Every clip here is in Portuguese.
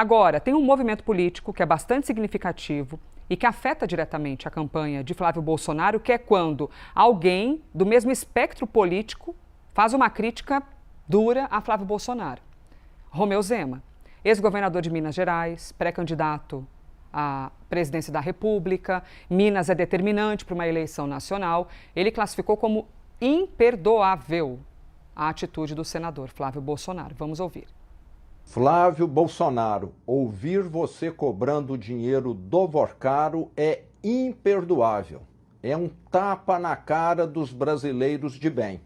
Agora, tem um movimento político que é bastante significativo e que afeta diretamente a campanha de Flávio Bolsonaro, que é quando alguém do mesmo espectro político faz uma crítica dura a Flávio Bolsonaro. Romeu Zema, ex-governador de Minas Gerais, pré-candidato à presidência da República, Minas é determinante para uma eleição nacional, ele classificou como imperdoável a atitude do senador Flávio Bolsonaro. Vamos ouvir. Flávio Bolsonaro, ouvir você cobrando dinheiro do Vorcaro é imperdoável. É um tapa na cara dos brasileiros de bem.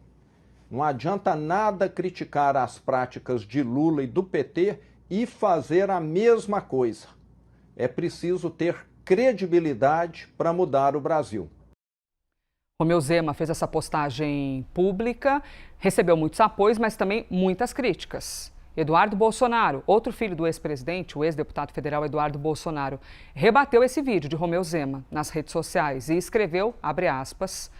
Não adianta nada criticar as práticas de Lula e do PT e fazer a mesma coisa. É preciso ter credibilidade para mudar o Brasil. Romeu Zema fez essa postagem pública, recebeu muitos apoios, mas também muitas críticas. Eduardo Bolsonaro, outro filho do ex-presidente, o ex-deputado federal Eduardo Bolsonaro, rebateu esse vídeo de Romeu Zema nas redes sociais e escreveu, abre aspas,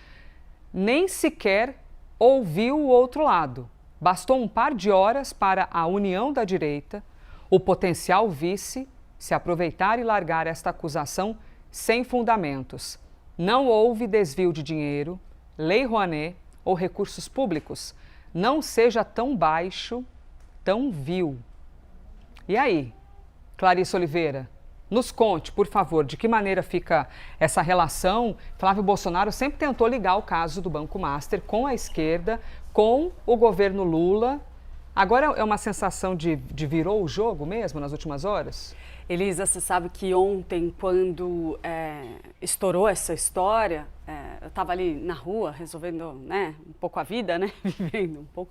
nem sequer ouviu o outro lado. Bastou um par de horas para a união da direita, o potencial vice, se aproveitar e largar esta acusação sem fundamentos. Não houve desvio de dinheiro, lei Rouanet ou recursos públicos. Não seja tão baixo, tão vil. E aí, Clarice Oliveira, nos conte, por favor, de que maneira fica essa relação? Flávio Bolsonaro sempre tentou ligar o caso do Banco Master com a esquerda, com o governo Lula. Agora é uma sensação de virou o jogo mesmo nas últimas horas? Elisa, você sabe que ontem, quando estourou essa história, eu estava ali na rua resolvendo um pouco a vida, vivendo um pouco.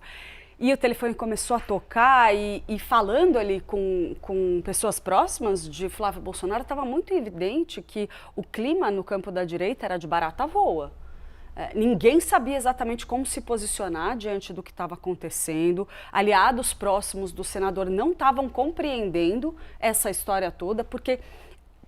E o telefone começou a tocar e falando ali com pessoas próximas de Flávio Bolsonaro, estava muito evidente que o clima no campo da direita era de barata voa. Ninguém sabia exatamente como se posicionar diante do que estava acontecendo. Aliados próximos do senador não estavam compreendendo essa história toda, porque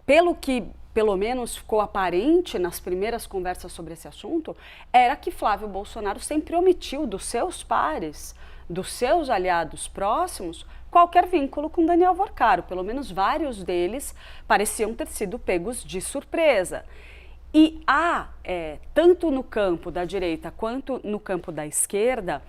pelo menos ficou aparente nas primeiras conversas sobre esse assunto, era que Flávio Bolsonaro sempre omitiu dos seus pares, dos seus aliados próximos, qualquer vínculo com Daniel Vorcaro. Pelo menos vários deles pareciam ter sido pegos de surpresa. E há, tanto no campo da direita quanto no campo da esquerda,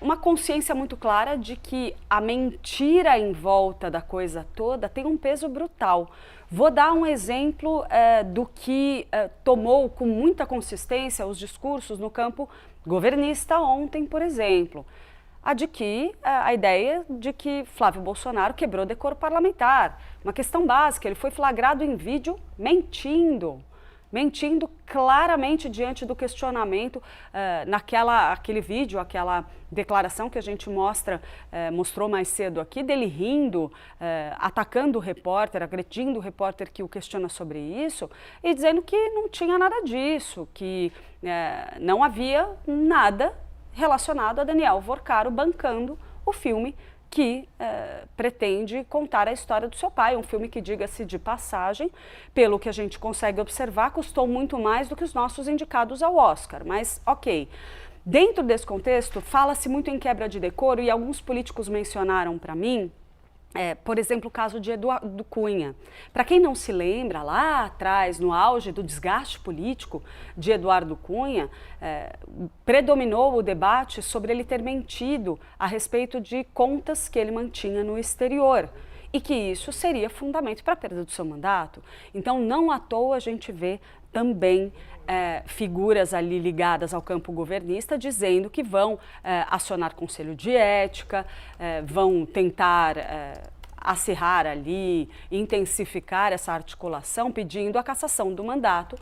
uma consciência muito clara de que a mentira em volta da coisa toda tem um peso brutal. Vou dar um exemplo do que tomou com muita consistência os discursos no campo governista ontem, por exemplo. A ideia de que Flávio Bolsonaro quebrou decoro parlamentar. Uma questão básica, ele foi flagrado em vídeo mentindo claramente diante do questionamento aquele vídeo, aquela declaração que a gente mostrou mais cedo aqui, dele rindo, atacando o repórter, agredindo o repórter que o questiona sobre isso e dizendo que não tinha nada disso, que não havia nada relacionado a Daniel Vorcaro bancando o filme que pretende contar a história do seu pai, um filme que, diga-se de passagem, pelo que a gente consegue observar, custou muito mais do que os nossos indicados ao Oscar, mas ok. Dentro desse contexto, fala-se muito em quebra de decoro e alguns políticos mencionaram para mim, por exemplo, o caso de Eduardo Cunha. Para quem não se lembra, lá atrás, no auge do desgaste político de Eduardo Cunha, predominou o debate sobre ele ter mentido a respeito de contas que ele mantinha no exterior e que isso seria fundamento para a perda do seu mandato. Então, não à toa a gente vê também figuras ali ligadas ao campo governista dizendo que vão acionar conselho de ética, vão tentar acirrar ali, intensificar essa articulação, pedindo a cassação do mandato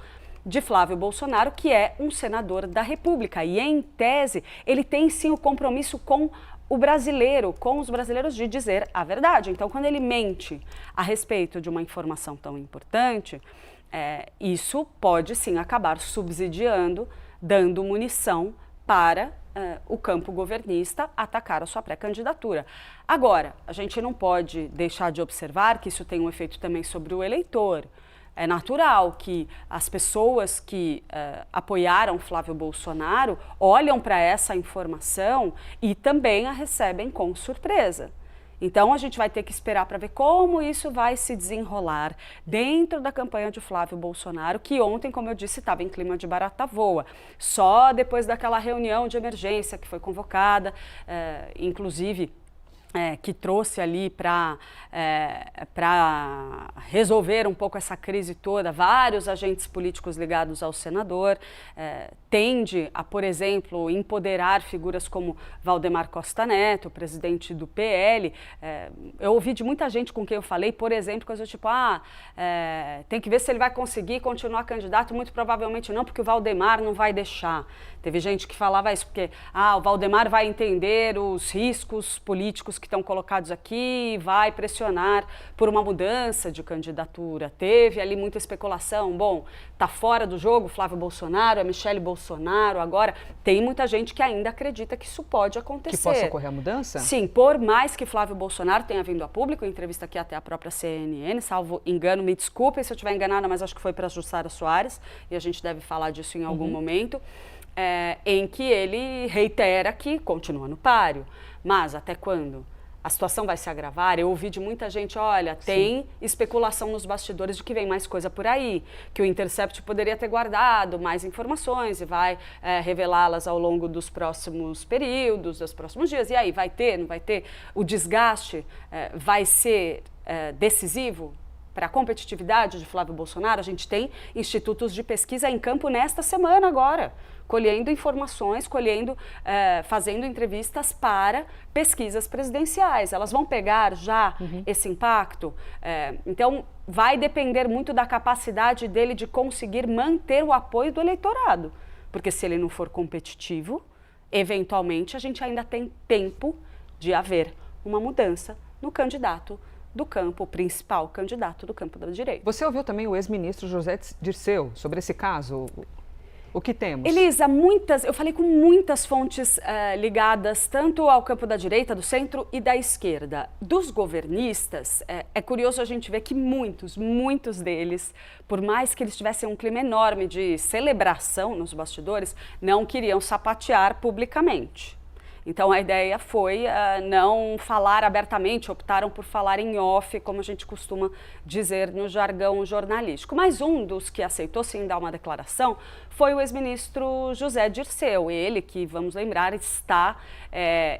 de Flávio Bolsonaro, que é um senador da República. E, em tese, ele tem sim o compromisso com o brasileiro, com os brasileiros, de dizer a verdade. Então, quando ele mente a respeito de uma informação tão importante, isso pode sim acabar subsidiando, dando munição para o campo governista atacar a sua pré-candidatura. Agora, a gente não pode deixar de observar que isso tem um efeito também sobre o eleitor. É natural que as pessoas que apoiaram Flávio Bolsonaro olham para essa informação e também a recebem com surpresa. Então a gente vai ter que esperar para ver como isso vai se desenrolar dentro da campanha de Flávio Bolsonaro, que ontem, como eu disse, estava em clima de barata voa. Só depois daquela reunião de emergência que foi convocada, inclusive que trouxe ali para resolver um pouco essa crise toda, vários agentes políticos ligados ao senador, tende a, por exemplo, empoderar figuras como Valdemar Costa Neto, presidente do PL. Eu ouvi de muita gente com quem eu falei, por exemplo, coisa tipo, tem que ver se ele vai conseguir continuar candidato, muito provavelmente não, porque o Valdemar não vai deixar. Teve gente que falava isso, porque o Valdemar vai entender os riscos políticos que estão colocados aqui e vai pressionar por uma mudança de candidatura. Teve ali muita especulação. Bom, tá fora do jogo Flávio Bolsonaro, a Michele Bolsonaro. Agora, tem muita gente que ainda acredita que isso pode acontecer. Que possa ocorrer a mudança? Sim, por mais que Flávio Bolsonaro tenha vindo a público, em entrevista aqui até a própria CNN, salvo engano, me desculpem se eu estiver enganada, mas acho que foi para a Jussara Soares, e a gente deve falar disso em algum momento, em que ele reitera que continua no páreo. Mas até quando? A situação vai se agravar? Eu ouvi de muita gente, olha, tem especulação nos bastidores de que vem mais coisa por aí, que o Intercept poderia ter guardado mais informações e vai revelá-las ao longo dos próximos períodos, dos próximos dias. E aí, vai ter, não vai ter? O desgaste vai ser decisivo para a competitividade de Flávio Bolsonaro? A gente tem institutos de pesquisa em campo nesta semana agora, colhendo informações, fazendo entrevistas para pesquisas presidenciais. Elas vão pegar já esse impacto? Então, vai depender muito da capacidade dele de conseguir manter o apoio do eleitorado. Porque se ele não for competitivo, eventualmente a gente ainda tem tempo de haver uma mudança no candidato do campo, o principal candidato do campo da direita. Você ouviu também o ex-ministro José Dirceu sobre esse caso? O que temos? Elisa, eu falei com muitas fontes ligadas tanto ao campo da direita, do centro e da esquerda. Dos governistas, é curioso a gente ver que muitos deles, por mais que eles tivessem um clima enorme de celebração nos bastidores, não queriam sapatear publicamente. Então, a ideia foi não falar abertamente, optaram por falar em off, como a gente costuma dizer no jargão jornalístico. Mas um dos que aceitou sim dar uma declaração foi o ex-ministro José Dirceu. Ele que, vamos lembrar, está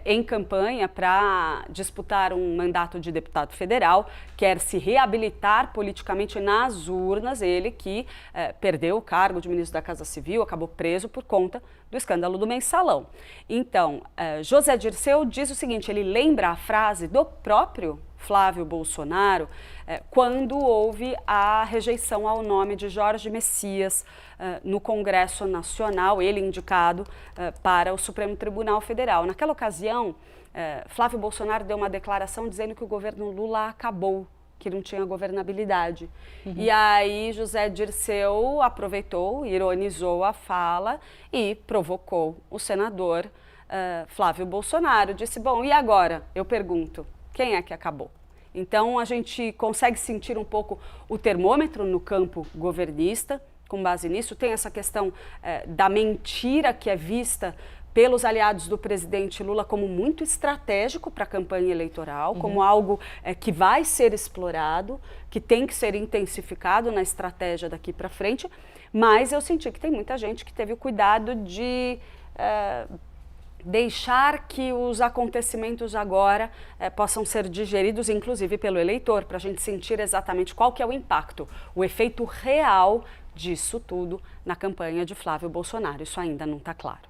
em campanha para disputar um mandato de deputado federal, quer se reabilitar politicamente nas urnas, ele que perdeu o cargo de ministro da Casa Civil, acabou preso por conta do escândalo do Mensalão. Então, José Dirceu diz o seguinte, ele lembra a frase do próprio Flávio Bolsonaro quando houve a rejeição ao nome de Jorge Messias no Congresso Nacional, ele indicado para o Supremo Tribunal Federal. Naquela ocasião, Flávio Bolsonaro deu uma declaração dizendo que o governo Lula acabou, que não tinha governabilidade. E aí José Dirceu aproveitou, ironizou a fala e provocou o senador Flávio Bolsonaro. Disse, bom, e agora? Eu pergunto, quem é que acabou? Então a gente consegue sentir um pouco o termômetro no campo governista, com base nisso. Tem essa questão da mentira que é vista pelos aliados do presidente Lula como muito estratégico para a campanha eleitoral, como algo que vai ser explorado, que tem que ser intensificado na estratégia daqui para frente, mas eu senti que tem muita gente que teve o cuidado de deixar que os acontecimentos agora possam ser digeridos, inclusive pelo eleitor, para a gente sentir exatamente qual que é o impacto, o efeito real disso tudo na campanha de Flávio Bolsonaro. Isso ainda não está claro.